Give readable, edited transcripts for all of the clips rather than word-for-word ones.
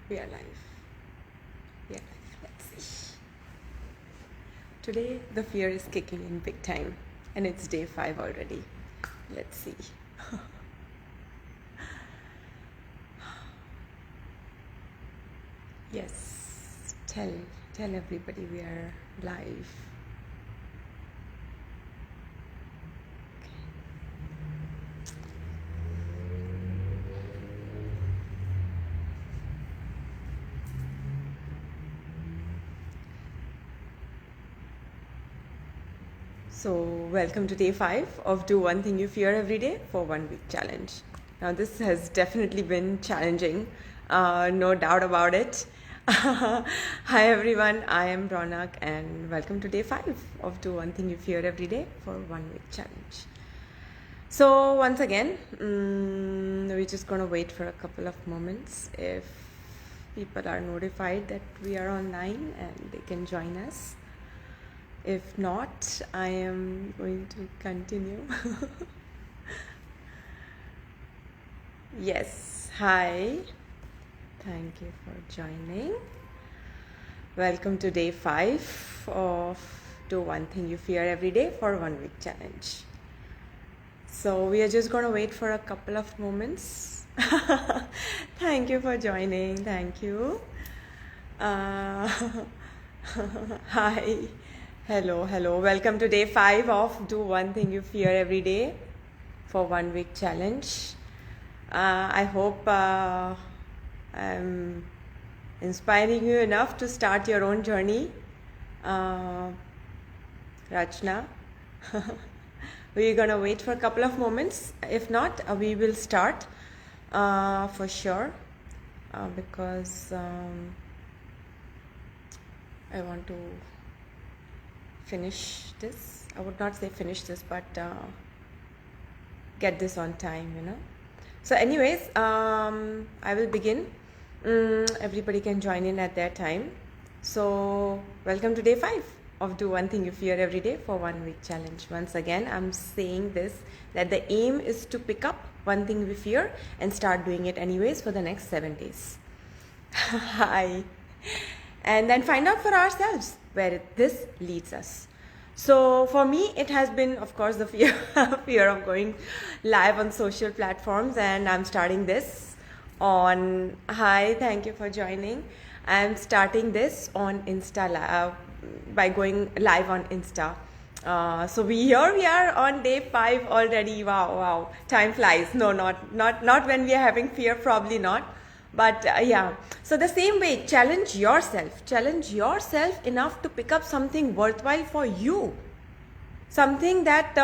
We are live. We are live. Let's see. Today the fear is kicking in big time, and it's day 5 already. Let's see. Yes. Tell everybody we are live. So, welcome to day 5 of Do One Thing You Fear Every Day for 1 week challenge. Now, this has definitely been challenging, no doubt about it. Hi everyone, I am Ronak and welcome to day 5 of Do One Thing You Fear Every Day for 1 week challenge. So, once again, we're just going to wait for a couple of moments if people are notified that we are online and they can join us. If not, I am going to continue. Yes, hi. Thank you for joining. Welcome to day 5 of Do One Thing You Fear Every Day for 1 week challenge. So we are just going to wait for a couple of moments. Thank you for joining. Thank you. Hi. Hello. Welcome to day 5 of Do One Thing You Fear Every Day for 1 week challenge. I hope I'm inspiring you enough to start your own journey. Rachna. We're going to wait for a couple of moments. If not, we will start for sure because I want to finish this. I would not say finish this, but get this on time, So anyways, I will begin. Everybody can join in at their time. So welcome to day 5 of Do One Thing You Fear Every Day for 1 week challenge. Once again, I'm saying this, that the aim is to pick up one thing we fear and start doing it anyways for the next 7 days. Hi. And then find out for ourselves where this leads us. So for me, it has been, of course, the fear of going live on social platforms, and I'm starting this on, hi, thank you for joining. I'm starting this on Insta by going live on Insta. So we are on day 5 already. Wow, time flies. No, not when we are having fear, probably not. But yeah, so the same way, challenge yourself enough to pick up something worthwhile for you, something that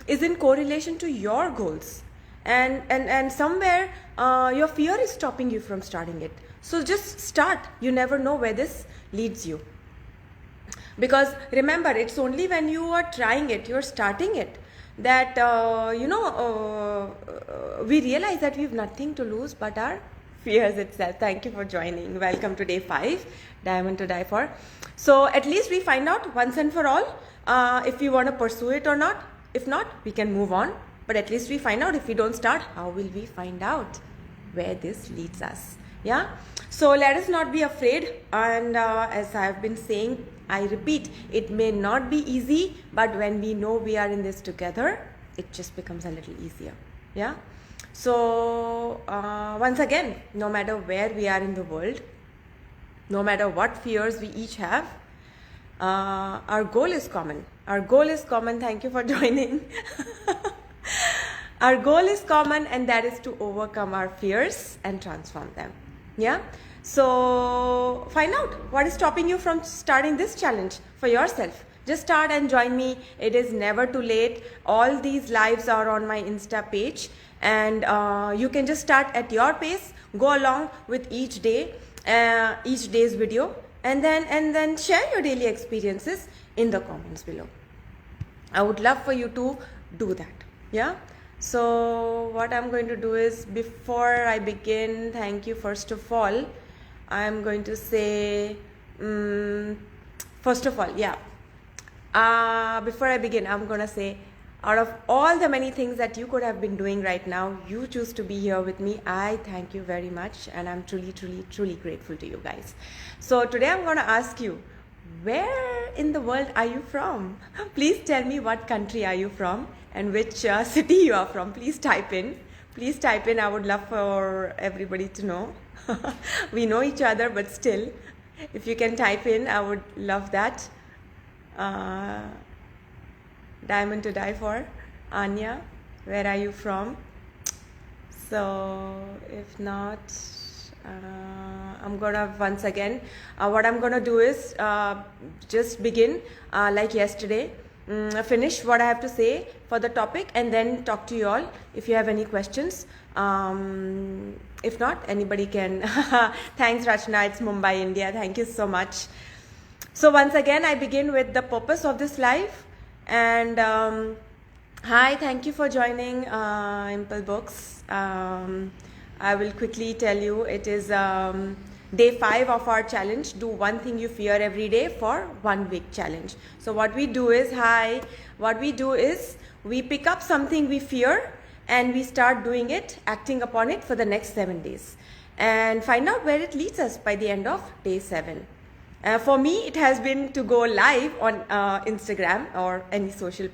is in correlation to your goals, and somewhere your fear is stopping you from starting it. So just start. You never know where this leads you, because remember, it's only when you are trying it, you're starting it, that we realize that we have nothing to lose but our fears itself. Thank you for joining. Welcome to day 5, Diamond to Die For. So at least we find out once and for all if we want to pursue it or not. If not, we can move on. But at least we find out. If we don't start, how will we find out where this leads us? Yeah. So let us not be afraid. And as I have been saying, I repeat, it may not be easy, but when we know we are in this together, it just becomes a little easier. Yeah. So once again, no matter where we are in the world, no matter what fears we each have, our goal is common. Thank you for joining. Our goal is common, and that is to overcome our fears and transform them. Yeah. So find out what is stopping you from starting this challenge for yourself. Just start and join me. It is never too late. All these lives are on my Insta page, and you can just start at your pace. Go along with each day's video, and then share your daily experiences in the comments below. I would love for you to do that. Yeah. So what I'm going to do is, before I begin, thank you first of all. I'm going to say, first of all, yeah. Before I begin, I'm going to say Out of all the many things that you could have been doing right now, you choose to be here with me. I thank you very much, and I'm truly, truly, truly grateful to you guys. So today I'm going to ask you, where in the world are you from? Please tell me what country are you from and which city you are from. Please type in. Please type in. I would love for everybody to know. We know each other, but still, if you can type in, I would love that. Diamond to die for. Anya, where are you from? So if not, I'm gonna once again, what I'm gonna do is just begin like yesterday, finish what I have to say for the topic and then talk to you all if you have any questions. If not, anybody can. Thanks Rachna, it's Mumbai, India. Thank you so much. So once again, I begin with the purpose of this life. And hi, thank you for joining Impel Books. I will quickly tell you, it is day 5 of our challenge, do one thing you fear every day for 1 week challenge. So what we do is, we pick up something we fear and we start doing it, acting upon it for the next 7 days and find out where it leads us by the end of day 7. For me, it has been to go live on Instagram or any social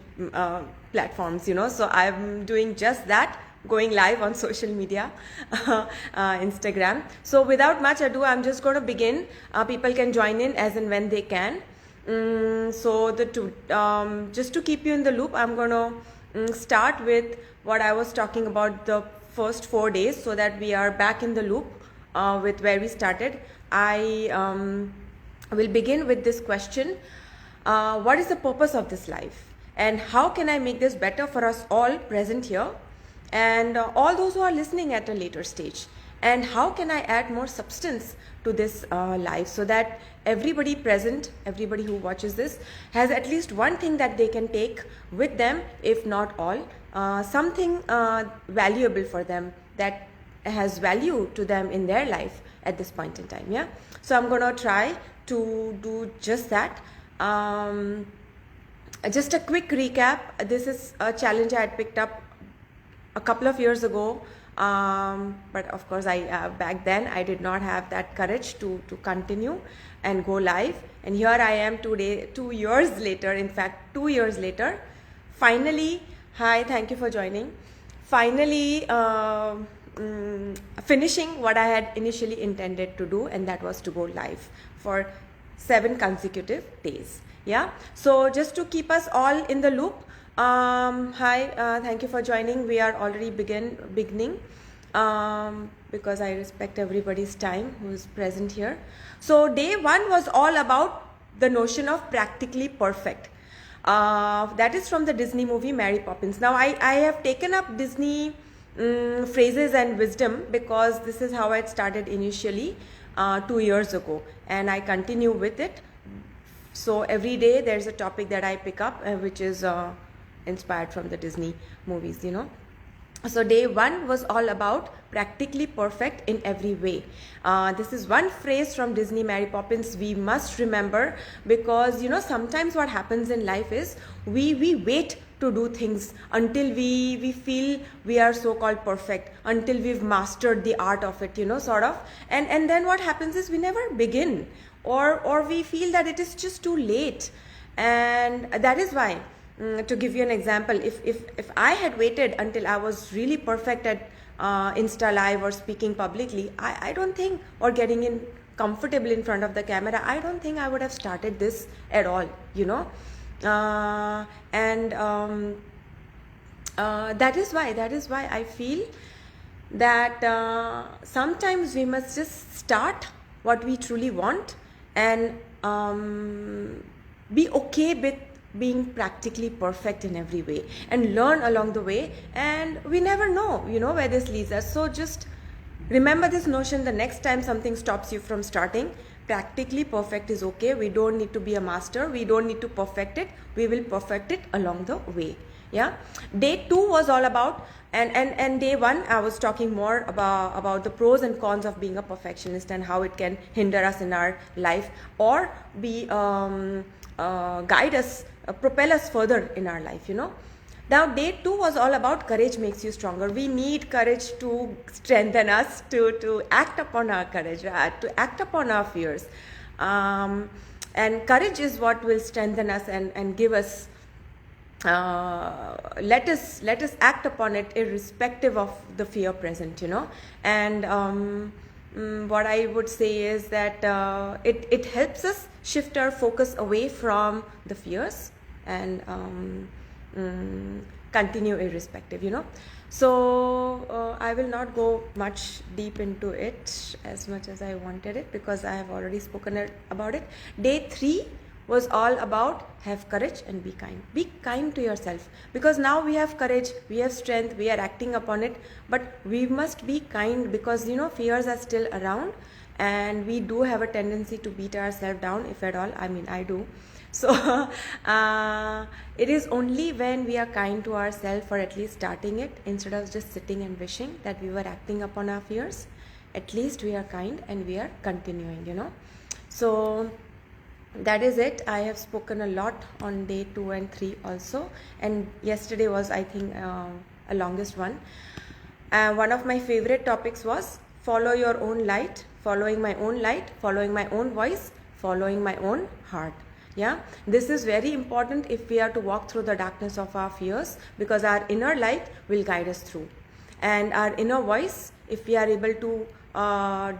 platforms, so I'm doing just that, going live on social media, Instagram. So without much ado, I'm just going to begin. People can join in as and when they can. So just to keep you in the loop, I'm going to start with what I was talking about the first 4 days so that we are back in the loop with where we started. I will begin with this question. What is the purpose of this life? And how can I make this better for us all present here? And all those who are listening at a later stage. And how can I add more substance to this life so that everybody present, everybody who watches this, has at least one thing that they can take with them, if not all, something valuable for them that has value to them in their life at this point in time. Yeah. So I'm going to try to do just that. Just a quick recap. This is a challenge I had picked up a couple of years ago, but of course back then I did not have that courage to continue and go live, and here I am 2 years later, in fact 2 years later, finally. Hi, thank you for joining. Finally finishing what I had initially intended to do, and that was to go live for 7 consecutive days. Yeah, so just to keep us all in the loop, hi, thank you for joining. We are already beginning because I respect everybody's time who is present here. So day 1 was all about the notion of practically perfect. That is from the Disney movie Mary Poppins. Now I have taken up Disney phrases and wisdom because this is how it started initially 2 years ago, and I continue with it. So every day there's a topic that I pick up which is inspired from the Disney movies, So day 1 was all about practically perfect in every way. This is one phrase from Disney Mary Poppins we must remember, because sometimes what happens in life is we wait to do things until we feel we are so-called perfect, until we've mastered the art of it, sort of, and then what happens is we never begin, or we feel that it is just too late. And that is why, to give you an example, if I had waited until I was really perfect at Insta Live or speaking publicly, I don't think, or getting in comfortable in front of the camera, I don't think I would have started this at all, that is why I feel that sometimes we must just start what we truly want and be okay with being practically perfect in every way, and learn along the way, and we never know where this leads us. So just remember this notion the next time something stops you from starting. Practically perfect is okay. We don't need to be a master, we don't need to perfect it, we will perfect it along the way. Yeah. Day 2 was all about, and day 1 I was talking more about the pros and cons of being a perfectionist and how it can hinder us in our life, or be guide us, propel us further in our life. Now, day 2 was all about courage makes you stronger. We need courage to strengthen us, to act upon our courage, to act upon our fears. And courage is what will strengthen us and give us, let us act upon it irrespective of the fear present, And what I would say is that it helps us shift our focus away from the fears and continue irrespective, So I will not go much deep into it as much as I wanted it, because I have already spoken about it. Day 3 was all about have courage and be kind. Be kind to yourself, because now we have courage, we have strength, we are acting upon it, but we must be kind, because fears are still around and we do have a tendency to beat ourselves down, if at all. I mean, I do. So it is only when we are kind to ourselves, or at least starting it, instead of just sitting and wishing that we were acting upon our fears, at least we are kind and we are continuing, So that is it. I have spoken a lot on day 2 and 3 also, and yesterday was, I think, a longest one. One of my favorite topics was follow your own light, following my own light, following my own voice, following my own heart. Yeah, this is very important if we are to walk through the darkness of our fears, because our inner light will guide us through, and our inner voice, if we are able to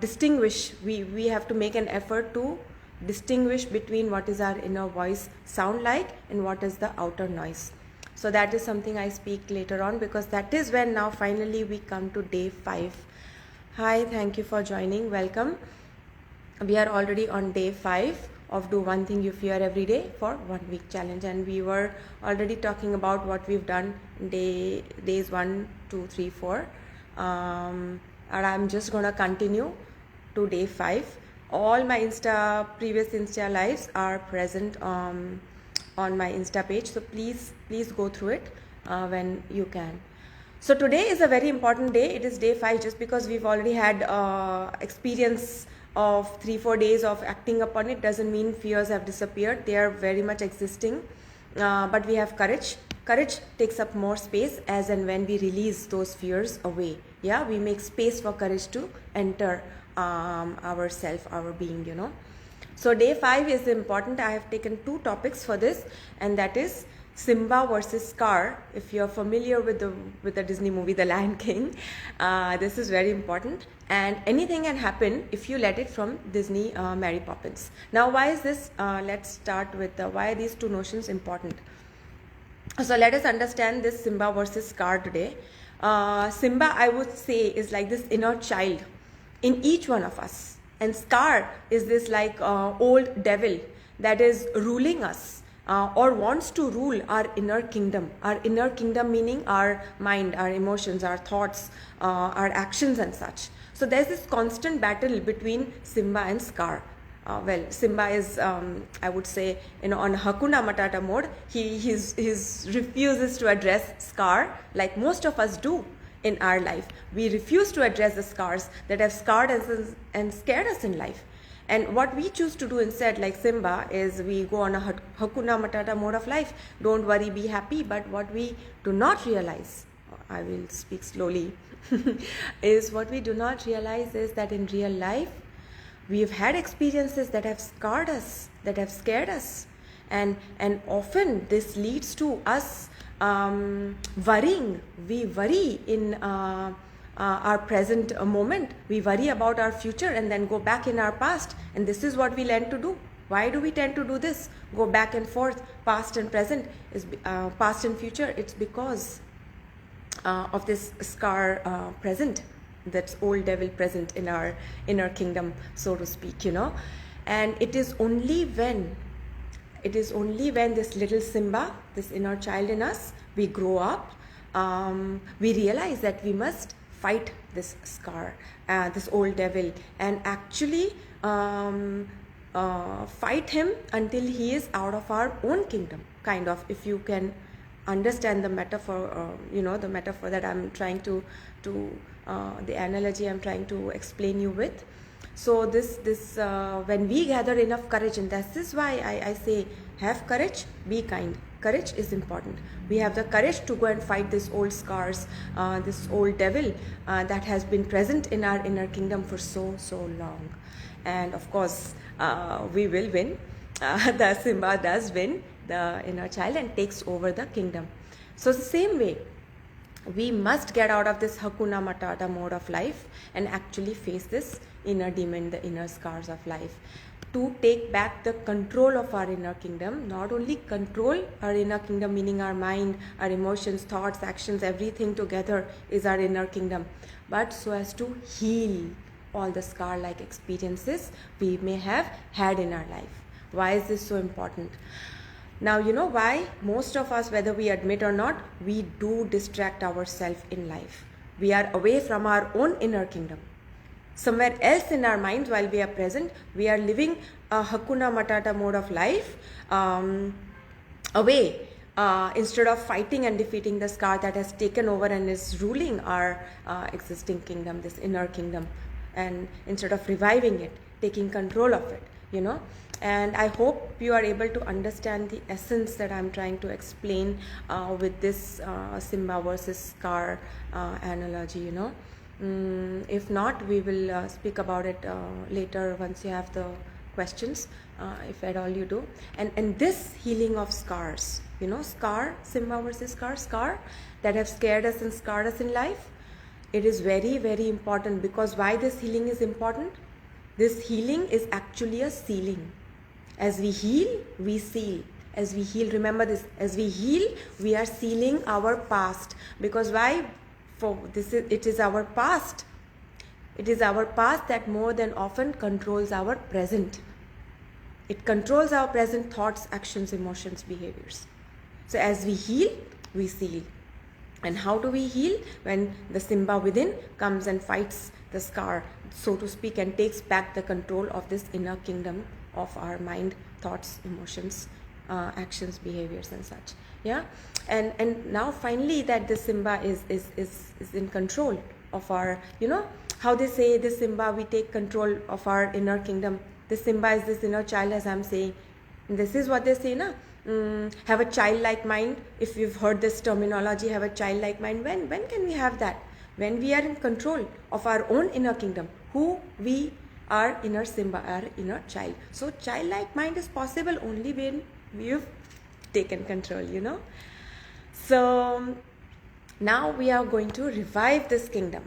distinguish, we have to make an effort to distinguish between what is our inner voice sound like and what is the outer noise. So that is something I speak later on, because that is when now finally we come to day 5. Hi, thank you for joining. Welcome. We are already on day 5 of do one thing you fear every day for 1 week challenge, and we were already talking about what we've done days 1, 2, 3, 4, and I'm just gonna continue to day 5. All my previous Insta lives are present on my Insta page, so please go through it when you can. So today is a very important day. It is day 5, just because we've already had experience of 3-4 days of acting upon it doesn't mean fears have disappeared. They are very much existing, but we have courage. Courage takes up more space as and when we release those fears away. Yeah, we make space for courage to enter our self, our being, So day 5 is important. I have taken 2 topics for this, and that is Simba versus Scar. If you're familiar with the Disney movie The Lion King, this is very important, and anything can happen if you let it from Disney Mary Poppins. Now, why is this? Let's start with why are these 2 notions important. So let us understand this Simba versus Scar today. Simba, I would say, is like this inner child in each one of us, and Scar is this like old devil that is ruling us, or wants to rule our inner kingdom. Our inner kingdom meaning our mind, our emotions, our thoughts, our actions and such. So there's this constant battle between Simba and Scar. Well, Simba is, I would say, on Hakuna Matata mode. He refuses to address Scar like most of us do in our life. We refuse to address the scars that have scarred us and scared us in life. And what we choose to do instead, like Simba, is we go on a Hakuna Matata mode of life. Don't worry, be happy. But what we do not realize, I will speak slowly, is what we do not realize is that in real life, we've had experiences that have scarred us, that have scared us. And often this leads to us worrying. We worry in our present moment. We worry about our future and then go back in our past. And this is what we tend to do. Why do we tend to do this? Go back and forth, past and present, past and future. It's because of this scar present, that's old devil present in our inner kingdom, so to speak, And it is only when this little Simba, this inner child in us, we grow up, we realize that we must fight this scar, this old devil, and actually fight him until he is out of our own kingdom, kind of, if you can understand the metaphor, the metaphor that I'm trying to the analogy I'm trying to explain you with. So this when we gather enough courage, and this is why I say have courage, be kind. Courage is important. We have the courage to go and fight this old scars, this old devil that has been present in our inner kingdom for so long. And of course, we will win. The Simba does win the inner child and takes over the kingdom. So the same way, we must get out of this Hakuna Matata mode of life and actually face this inner demon, the inner scars of life, to take back the control of our inner kingdom. Not only control our inner kingdom, meaning our mind, our emotions, thoughts, actions, everything together is our inner kingdom, but so as to heal all the scar-like experiences we may have had in our life. Why is this so important? Now, you know why most of us, whether we admit or not, we do distract ourselves in life. We are away from our own inner kingdom. Somewhere else in our minds while we are present, we are living a Hakuna Matata mode of life away instead of fighting and defeating the scar that has taken over and is ruling our existing kingdom, this inner kingdom, and instead of reviving it, taking control of it, you know. And I hope you are able to understand the essence that I'm trying to explain with this Simba versus scar analogy, you know. If not, we will speak about it later once you have the questions, if at all you do. And this healing of scars, you know, Simba versus scar that have scared us and scarred us in life, it is very, very important. Because why this healing is important? This healing is actually a sealing. As we heal, we seal. As we heal, remember this, as we heal, we are sealing our past. Because why? It is our past. It is our past that more than often controls our present. It controls our present thoughts, actions, emotions, behaviors. So as we heal, we seal. And how do we heal? When the Simba within comes and fights the scar, so to speak, and takes back the control of this inner kingdom of our mind, thoughts, emotions, actions, behaviors, and such. Yeah, and now finally that the Simba is in control of our, you know, how they say this Simba, we take control of our inner kingdom. This Simba is this inner child, as I'm saying. And this is what they say, na? Have a childlike mind. If you've heard this terminology, have a childlike mind. When can we have that? When we are in control of our own inner kingdom, who we are, inner Simba, our inner child. So childlike mind is possible only when we've taken control, you know. So now we are going to revive this kingdom,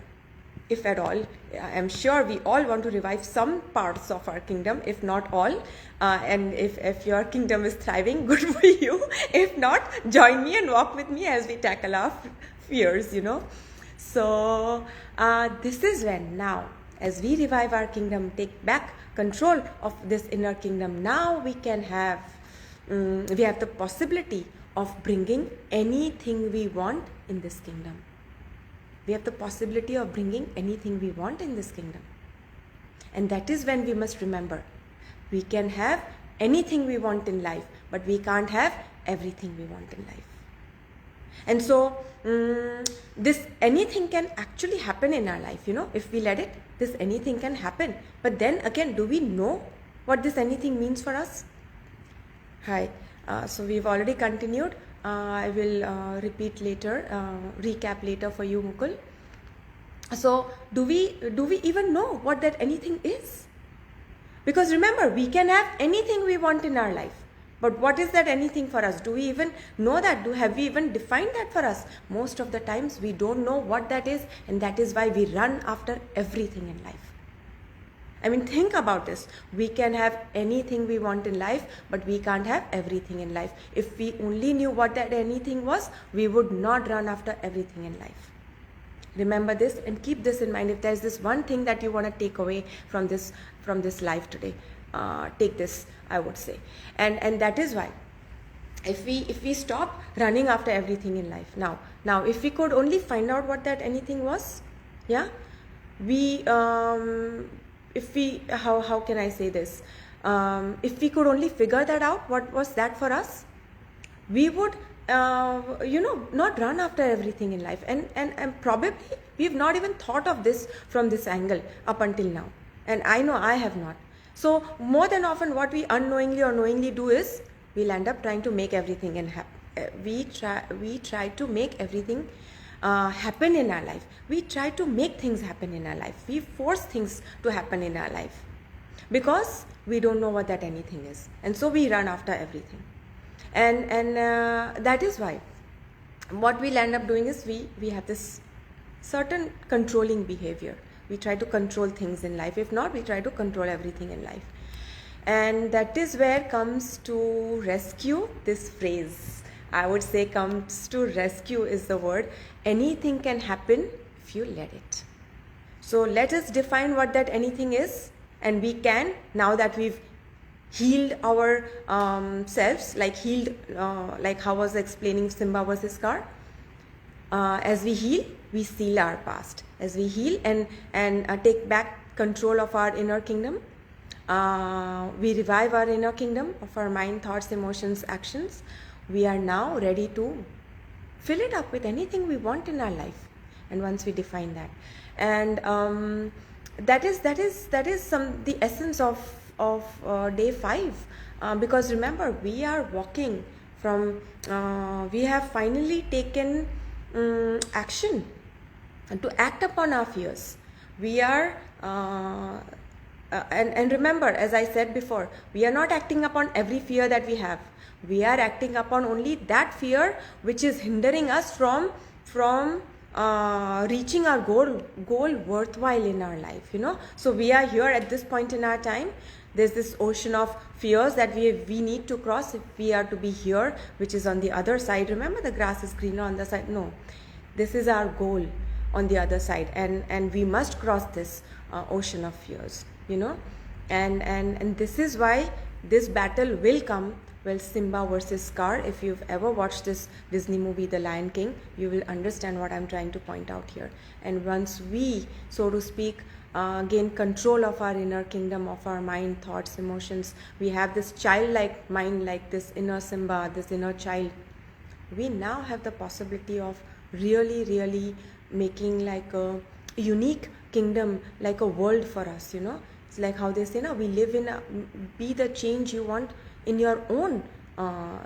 if at all. I'm sure we all want to revive some parts of our kingdom, if not all. And if your kingdom is thriving, good for you. If not, join me and walk with me as we tackle our fears, you know. So this is when now, as we revive our kingdom, take back control of this inner kingdom, now we can have, we have the possibility of bringing anything we want in this kingdom. We have the possibility of bringing anything we want in this kingdom. And that is when we must remember, we can have anything we want in life, but we can't have everything we want in life. And so this anything can actually happen in our life, you know, if we let it, this anything can happen. But then again, do we know what this anything means for us? Hi, so we've already continued. I will repeat later, recap later for you, Mukul. So do we even know what that anything is? Because remember, we can have anything we want in our life. But what is that anything for us? Do we even know that? Have we even defined that for us? Most of the times we don't know what that is, and that is why we run after everything in life. I mean, think about this. We can have anything we want in life, but we can't have everything in life. If we only knew what that anything was, we would not run after everything in life. Remember this and keep this in mind. If there's this one thing that you want to take away from this life today, take this, I would say. And that is why, if we stop running after everything in life, now if we could only find out what that anything was, yeah, how can I say this, if we could only figure that out, what was that for us, we would not run after everything in life. And probably we've not even thought of this from this angle up until now, and I know I have not. So more than often what we unknowingly or knowingly do is we'll end up trying to make everything we try to make everything happen in our life. We try to make things happen in our life. We force things to happen in our life because we don't know what that anything is, and so we run after everything. And that is why what we'll end up doing is we have this certain controlling behavior. We try to control things in life. If not, we try to control everything in life. And that is where comes to rescue this phrase. I would say comes to rescue is the word. Anything can happen if you let it. So let us define what that anything is, and we can, now that we've healed our selves, like healed, like how I was explaining Simba versus Scar. As we heal, we seal our past. As we heal and take back control of our inner kingdom, we revive our inner kingdom of our mind, thoughts, emotions, actions. We are now ready to fill it up with anything we want in our life. And once we define that, and that is the essence of day 5, because remember, we are walking from we have finally taken action to act upon our fears. We are and remember, as I said before, we are not acting upon every fear that we have. We are acting upon only that fear which is hindering us from reaching our goal worthwhile in our life, you know. So we are here at this point in our time. There's this ocean of fears that we need to cross if we are to be here, which is on the other side. Remember, the grass is greener on the side. No, this is our goal on the other side, and we must cross this ocean of fears, you know. And this is why this battle will come. Well, Simba versus Scar. If you've ever watched this Disney movie, The Lion King, you will understand what I'm trying to point out here. And once we, so to speak, gain control of our inner kingdom, of our mind, thoughts, emotions, we have this childlike mind, like this inner Simba, this inner child. We now have the possibility of really making like a unique kingdom, like a world for us, you know. It's like how they say, now we live in be the change you want in your own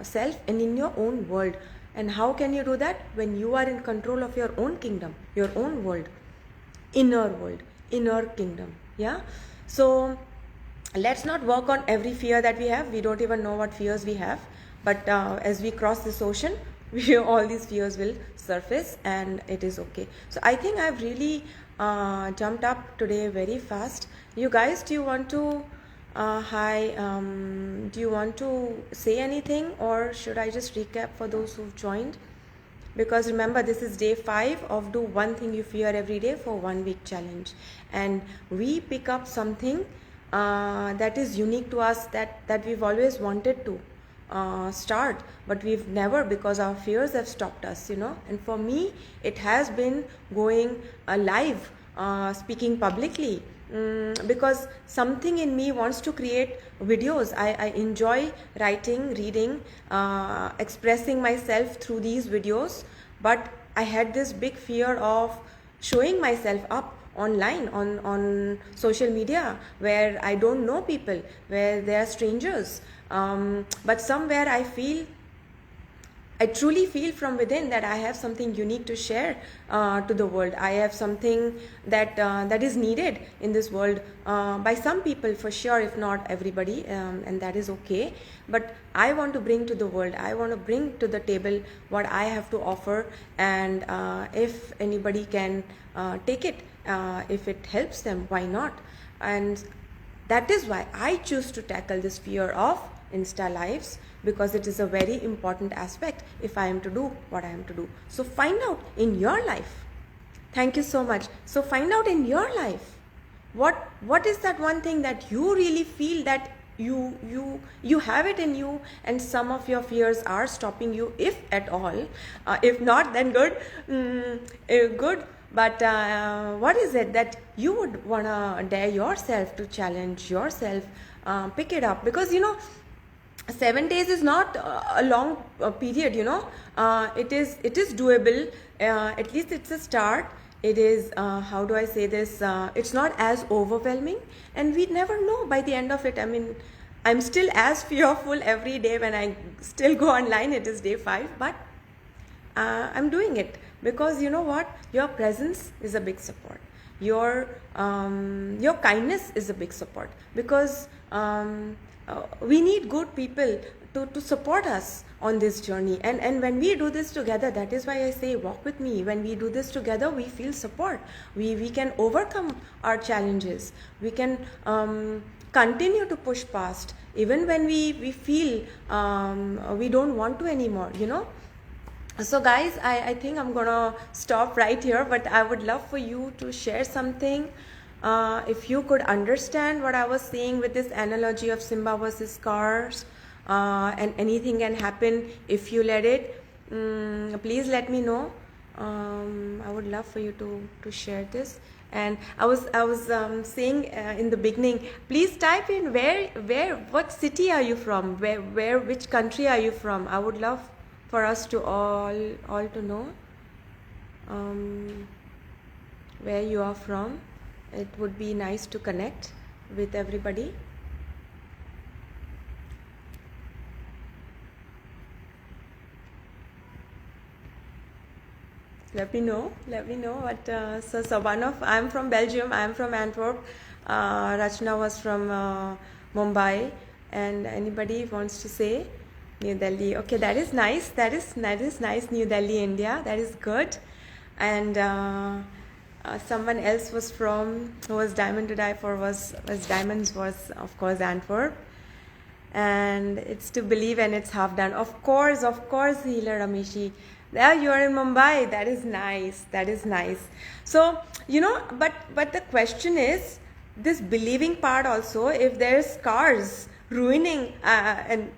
self and in your own world. And how can you do that? When you are in control of your own kingdom, your own world, inner kingdom. Yeah. So let's not work on every fear that we have. We don't even know what fears we have, but as we cross this ocean, all these fears will surface, and it is okay. So I think I've really jumped up today very fast. You guys, do you want to do you want to say anything, or should I just recap for those who've joined? Because remember, this is day 5 of do one thing you fear every day for 1 week challenge, and we pick up something that is unique to us, that we've always wanted to start, but we've never, because our fears have stopped us, you know. And for me, it has been going live, speaking publicly, because something in me wants to create videos. I enjoy writing, reading, expressing myself through these videos, but I had this big fear of showing myself up online on social media, where I don't know people, where they are strangers, but somewhere I truly feel from within that I have something unique to share to the world. I have something that is needed in this world by some people, for sure, if not everybody, and that is okay. But I want to bring to the world, I want to bring to the table what I have to offer, and if anybody can take it, if it helps them, why not? And that is why I choose to tackle this fear of Insta Lives, because it is a very important aspect if I am to do what I am to do. So find out in your life. Thank you so much. So find out in your life, what is that one thing that you really feel that you have it in you, and some of your fears are stopping you, if at all. If not, then good. But what is it that you would want to dare yourself to challenge yourself? Pick it up, because 7 days is not a long period, it is doable. At least it's a start. It is how do I say this, it's not as overwhelming, and we never know by the end of it. I mean, I'm still as fearful every day when I still go online. It is day 5, but I'm doing it because you know what? Your presence is a big support. Your kindness is a big support because we need good people to support us on this journey. And when we do this together, that is why I say walk with me. When we do this together, we feel support. We can overcome our challenges. We can continue to push past even when we feel we don't want to anymore, you know. So guys, I think I'm gonna stop right here, but I would love for you to share something. If you could understand what I was saying with this analogy of Simba versus cars, and anything can happen if you let it, please let me know. I would love for you to share this. And I was saying in the beginning, please type in what city are you from, which country are you from. I would love for us to all to know where you are from. It would be nice to connect with everybody. Let me know what so one of, I'm from Belgium, I'm from Antwerp, Rachna was from Mumbai, and anybody wants to say New Delhi. Okay, that is nice, that is nice. New Delhi, India, that is good. And someone else was from, who was Diamond to Die For, was Diamonds, was of course Antwerp. And it's to believe and it's half done. Of course, Healer Rameshi. There you are in Mumbai. That is nice. So, you know, but the question is, this believing part also, if there's cars ruining and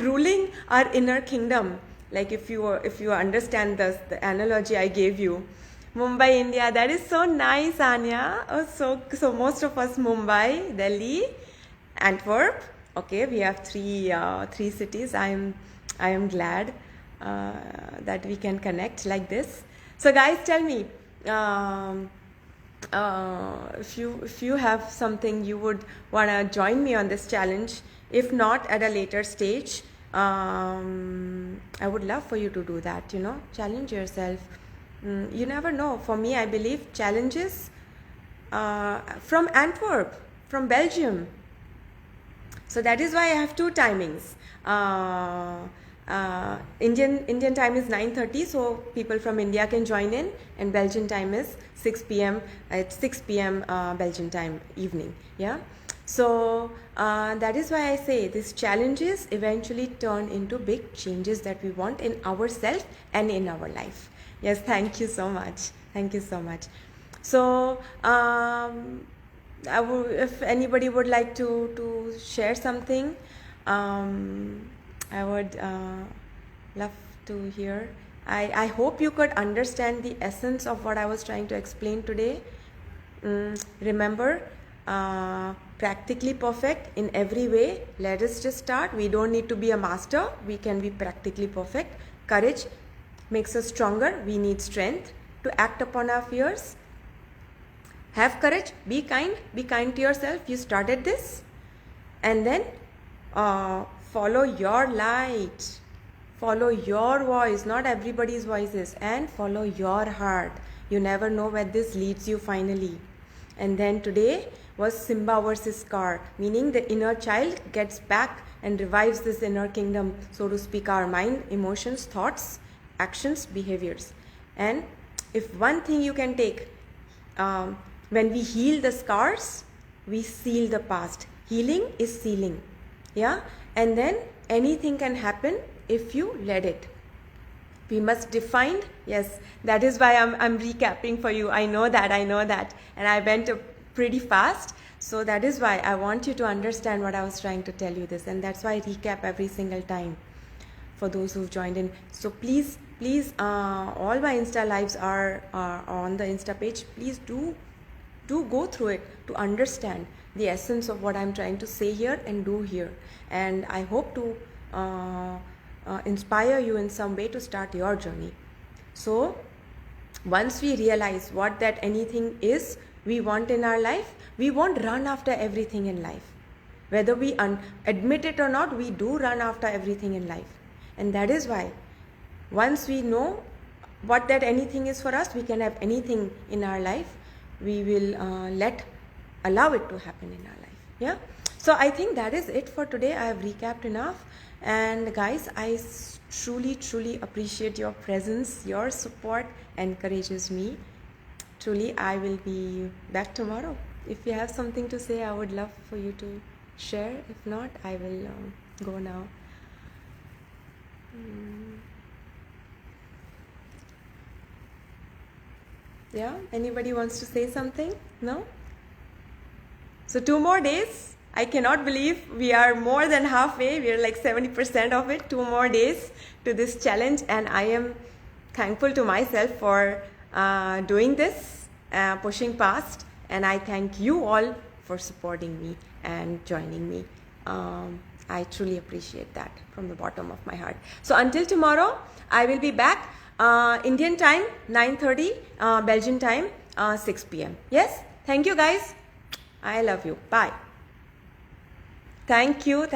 ruling our inner kingdom, like if you understand the analogy I gave you, Mumbai, India, that is so nice, Anya. Oh, so most of us, Mumbai, Delhi, Antwerp. Okay, we have three cities. I am glad that we can connect like this. So guys, tell me if you have something you would want to join me on this challenge. If not, at a later stage, I would love for you to do that, you know. Challenge yourself. You never know. For me, I believe challenges from Antwerp, from Belgium. So that is why I have two timings. Indian time is 9:30, so people from India can join in, and Belgian time is 6 p.m. At 6 p.m. Belgian time evening. Yeah. So that is why I say these challenges eventually turn into big changes that we want in ourselves and in our life. Yes, thank you so much. Thank you so much. So if anybody would like to share something, I would love to hear. I hope you could understand the essence of what I was trying to explain today. Remember, practically perfect in every way. Let us just start. We don't need to be a master. We can be practically perfect. Courage makes us stronger. We need strength to act upon our fears. Have courage. Be kind to yourself. You started this. And then follow your light. Follow your voice, not everybody's voices, and follow your heart. You never know where this leads you finally. And then today was Simba versus Scar, meaning the inner child gets back and revives this inner kingdom, so to speak, our mind, emotions, thoughts, actions, behaviors. And if one thing you can take, when we heal the scars, we seal the past. Healing is sealing. Yeah. And then anything can happen if you let it. We must define. Yes, that is why I'm recapping for you. I know that, and I went pretty fast. So that is why I want you to understand what I was trying to tell you this, and that's why I recap every single time for those who've joined in. So please, all my Insta lives are on the Insta page. Please do go through it to understand the essence of what I'm trying to say here and do here. And I hope to inspire you in some way to start your journey. So once we realize what that anything is we want in our life, we won't run after everything in life. Whether we admit it or not, we do run after everything in life. And that is why once we know what that anything is for us, we can have anything in our life. We will allow it to happen in our life. Yeah. So I think that is it for today. I have recapped enough. And guys, I truly appreciate your presence. Your support encourages me. Truly, I will be back tomorrow. If you have something to say, I would love for you to share. If not, I will go now. Yeah, anybody wants to say something? No? So 2 more days. I cannot believe we are more than halfway. We are like 70% of it. 2 more days to this challenge, and I am thankful to myself for doing this, pushing past, and I thank you all for supporting me and joining me. I truly appreciate that from the bottom of my heart. So until tomorrow, I will be back. Indian time 9:30, Belgian time 6 p.m. Yes, thank you guys. I love you. Bye. Thank you.